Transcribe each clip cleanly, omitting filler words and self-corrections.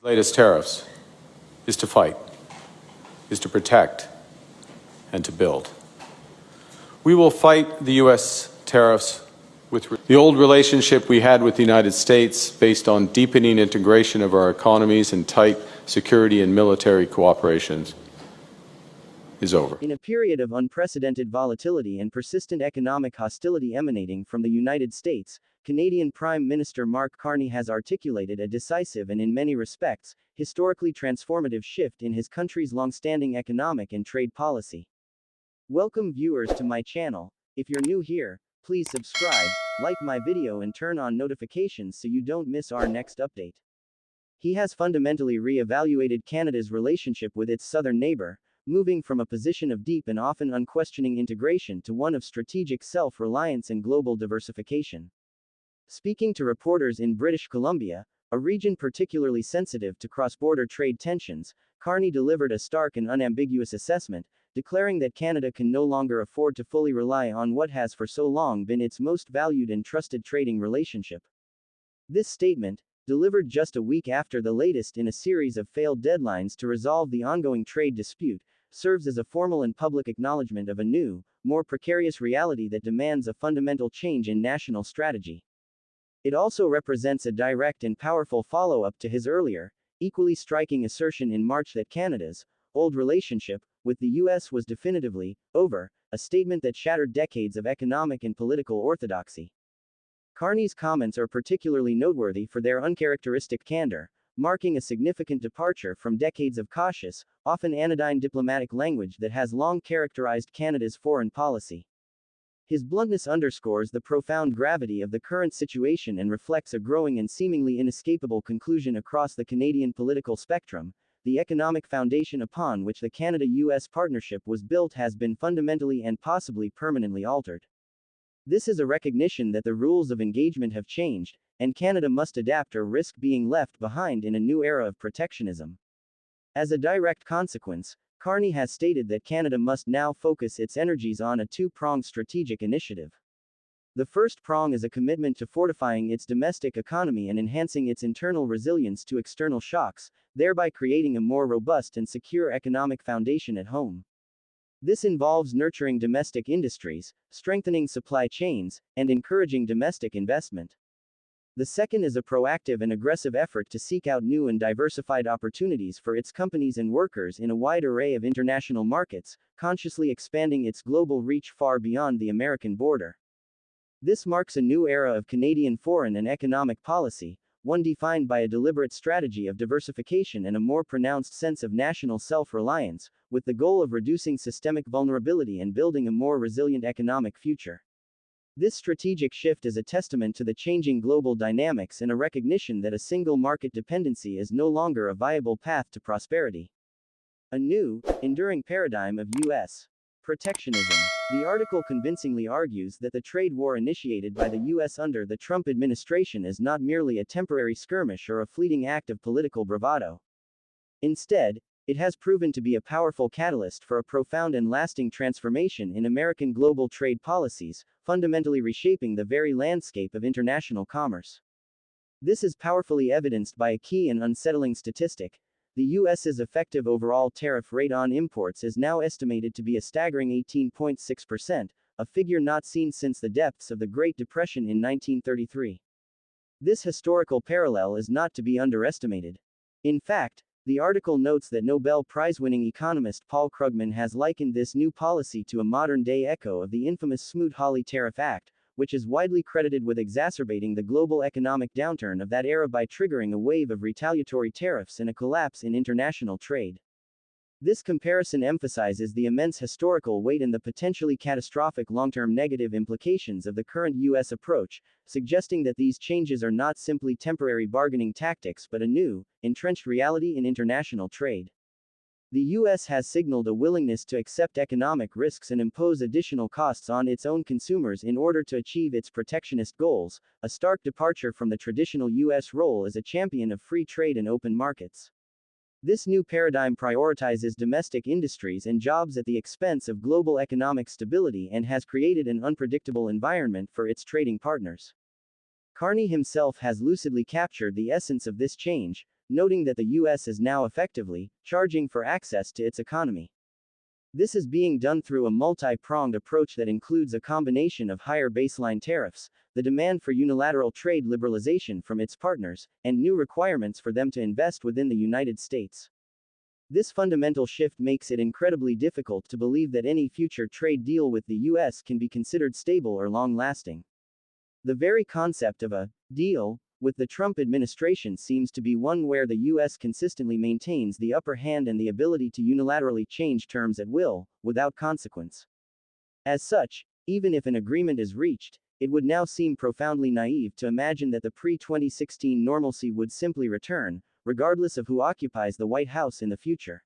Latest tariffs is to fight, is to protect, and to build. We will fight the U.S. tariffs with the old relationship we had with the United States based on deepening integration of our economies and tight security and military cooperations is over. In a period of unprecedented volatility and persistent economic hostility emanating from the United States, Canadian Prime Minister Mark Carney has articulated a decisive and in many respects, historically transformative shift in his country's long-standing economic and trade policy. Welcome viewers to my channel. If you're new here, please subscribe, like my video and turn on notifications so you don't miss our next update. He has fundamentally re-evaluated Canada's relationship with its southern neighbor, moving from a position of deep and often unquestioning integration to one of strategic self-reliance and global diversification. Speaking to reporters in British Columbia, a region particularly sensitive to cross-border trade tensions, Carney delivered a stark and unambiguous assessment, declaring that Canada can no longer afford to fully rely on what has for so long been its most valued and trusted trading relationship. This statement, delivered just a week after the latest in a series of failed deadlines to resolve the ongoing trade dispute, serves as a formal and public acknowledgment of a new, more precarious reality that demands a fundamental change in national strategy. It also represents a direct and powerful follow-up to his earlier, equally striking assertion in March that Canada's old relationship with the U.S. was definitively over, a statement that shattered decades of economic and political orthodoxy. Carney's comments are particularly noteworthy for their uncharacteristic candor, marking a significant departure from decades of cautious, often anodyne diplomatic language that has long characterized Canada's foreign policy. His bluntness underscores the profound gravity of the current situation and reflects a growing and seemingly inescapable conclusion across the Canadian political spectrum. The economic foundation upon which the Canada-US partnership was built has been fundamentally and possibly permanently altered. This is a recognition that the rules of engagement have changed, and Canada must adapt or risk being left behind in a new era of protectionism. As a direct consequence, Carney has stated that Canada must now focus its energies on a two-pronged strategic initiative. The first prong is a commitment to fortifying its domestic economy and enhancing its internal resilience to external shocks, thereby creating a more robust and secure economic foundation at home. This involves nurturing domestic industries, strengthening supply chains, and encouraging domestic investment. The second is a proactive and aggressive effort to seek out new and diversified opportunities for its companies and workers in a wide array of international markets, consciously expanding its global reach far beyond the American border. This marks a new era of Canadian foreign and economic policy, one defined by a deliberate strategy of diversification and a more pronounced sense of national self-reliance, with the goal of reducing systemic vulnerability and building a more resilient economic future. This strategic shift is a testament to the changing global dynamics and a recognition that a single market dependency is no longer a viable path to prosperity. A new, enduring paradigm of U.S. protectionism. The article convincingly argues that the trade war initiated by the U.S. under the Trump administration is not merely a temporary skirmish or a fleeting act of political bravado. Instead, it has proven to be a powerful catalyst for a profound and lasting transformation in American global trade policies, fundamentally reshaping the very landscape of international commerce. This is powerfully evidenced by a key and unsettling statistic. The U.S.'s effective overall tariff rate on imports is now estimated to be a staggering 18.6%, a figure not seen since the depths of the Great Depression in 1933. This historical parallel is not to be underestimated. In fact, the article notes that Nobel Prize-winning economist Paul Krugman has likened this new policy to a modern-day echo of the infamous Smoot-Hawley Tariff Act, which is widely credited with exacerbating the global economic downturn of that era by triggering a wave of retaliatory tariffs and a collapse in international trade. This comparison emphasizes the immense historical weight and the potentially catastrophic long-term negative implications of the current U.S. approach, suggesting that these changes are not simply temporary bargaining tactics but a new, entrenched reality in international trade. The U.S. has signaled a willingness to accept economic risks and impose additional costs on its own consumers in order to achieve its protectionist goals, a stark departure from the traditional U.S. role as a champion of free trade and open markets. This new paradigm prioritizes domestic industries and jobs at the expense of global economic stability and has created an unpredictable environment for its trading partners. Carney himself has lucidly captured the essence of this change, noting that the US is now effectively charging for access to its economy. This is being done through a multi-pronged approach that includes a combination of higher baseline tariffs, the demand for unilateral trade liberalization from its partners, and new requirements for them to invest within the United States. This fundamental shift makes it incredibly difficult to believe that any future trade deal with the US can be considered stable or long-lasting. The very concept of a deal with the Trump administration seems to be one where the US consistently maintains the upper hand and the ability to unilaterally change terms at will, without consequence. As such, even if an agreement is reached, it would now seem profoundly naive to imagine that the pre-2016 normalcy would simply return, regardless of who occupies the White House in the future.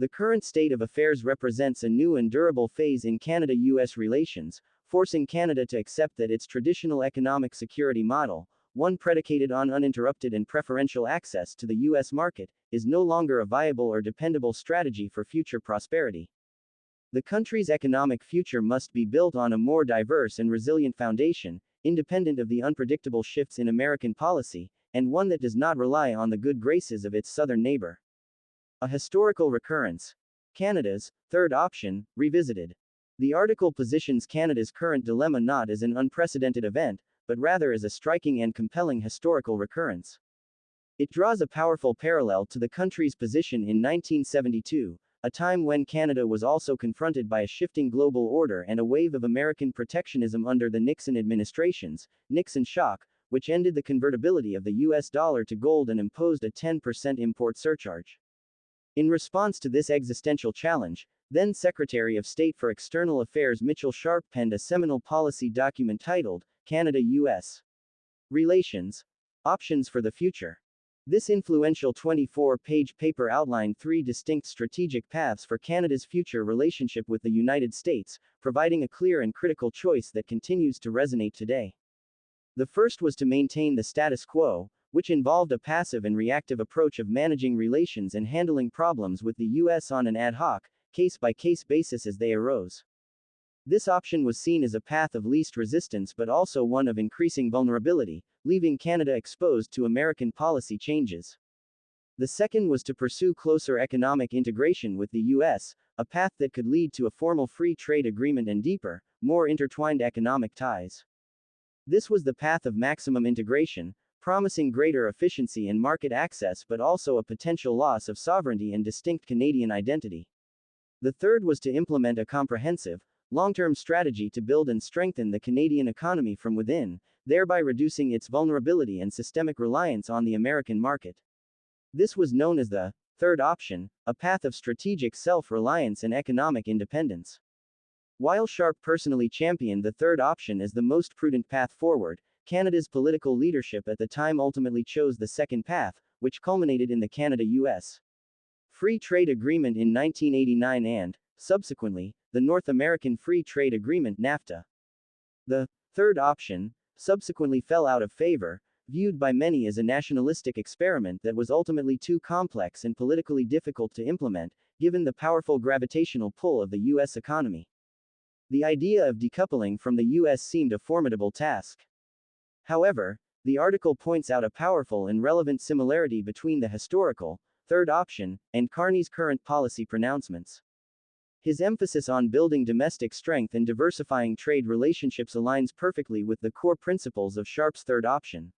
The current state of affairs represents a new and durable phase in Canada-US relations, forcing Canada to accept that its traditional economic security model, one predicated on uninterrupted and preferential access to the US market, is no longer a viable or dependable strategy for future prosperity. The country's economic future must be built on a more diverse and resilient foundation, independent of the unpredictable shifts in American policy, and one that does not rely on the good graces of its southern neighbor. A historical recurrence. Canada's third option, revisited. The article positions Canada's current dilemma not as an unprecedented event, but rather as a striking and compelling historical recurrence. It draws a powerful parallel to the country's position in 1972, a time when Canada was also confronted by a shifting global order and a wave of American protectionism under the Nixon administration's Nixon shock, which ended the convertibility of the US dollar to gold and imposed a 10% import surcharge. In response to this existential challenge, then Secretary of State for External Affairs Mitchell Sharp penned a seminal policy document titled Canada-US Relations, Options for the Future. This influential 24-page paper outlined three distinct strategic paths for Canada's future relationship with the United States, providing a clear and critical choice that continues to resonate today. The first was to maintain the status quo, which involved a passive and reactive approach of managing relations and handling problems with the US on an ad hoc, case-by-case basis as they arose. This option was seen as a path of least resistance but also one of increasing vulnerability, leaving Canada exposed to American policy changes. The second was to pursue closer economic integration with the US, a path that could lead to a formal free trade agreement and deeper, more intertwined economic ties. This was the path of maximum integration, promising greater efficiency and market access but also a potential loss of sovereignty and distinct Canadian identity. The third was to implement a comprehensive, long-term strategy to build and strengthen the Canadian economy from within, thereby reducing its vulnerability and systemic reliance on the American market. This was known as the third option, a path of strategic self-reliance and economic independence. While Sharp personally championed the third option as the most prudent path forward, Canada's political leadership at the time ultimately chose the second path, which culminated in the Canada-US Free Trade Agreement in 1989 and, subsequently, the North American Free Trade Agreement NAFTA. The third option subsequently fell out of favor, viewed by many as a nationalistic experiment that was ultimately too complex and politically difficult to implement, given the powerful gravitational pull of the US economy. The idea of decoupling from the US seemed a formidable task. However, the article points out a powerful and relevant similarity between the historical third option and Carney's current policy pronouncements. His emphasis on building domestic strength and diversifying trade relationships aligns perfectly with the core principles of Sharp's third option.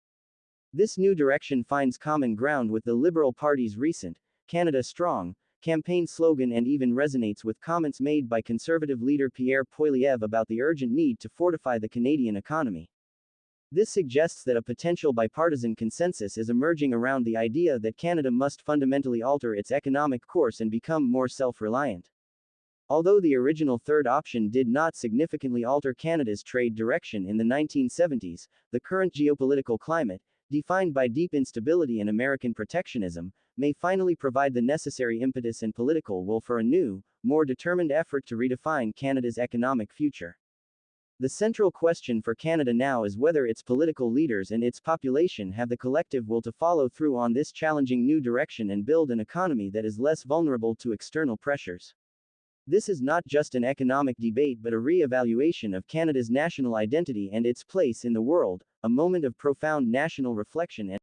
This new direction finds common ground with the Liberal Party's recent Canada Strong campaign slogan and even resonates with comments made by Conservative leader Pierre Poilievre about the urgent need to fortify the Canadian economy. This suggests that a potential bipartisan consensus is emerging around the idea that Canada must fundamentally alter its economic course and become more self-reliant. Although the original third option did not significantly alter Canada's trade direction in the 1970s, the current geopolitical climate, defined by deep instability and American protectionism, may finally provide the necessary impetus and political will for a new, more determined effort to redefine Canada's economic future. The central question for Canada now is whether its political leaders and its population have the collective will to follow through on this challenging new direction and build an economy that is less vulnerable to external pressures. This is not just an economic debate but a re-evaluation of Canada's national identity and its place in the world, a moment of profound national reflection and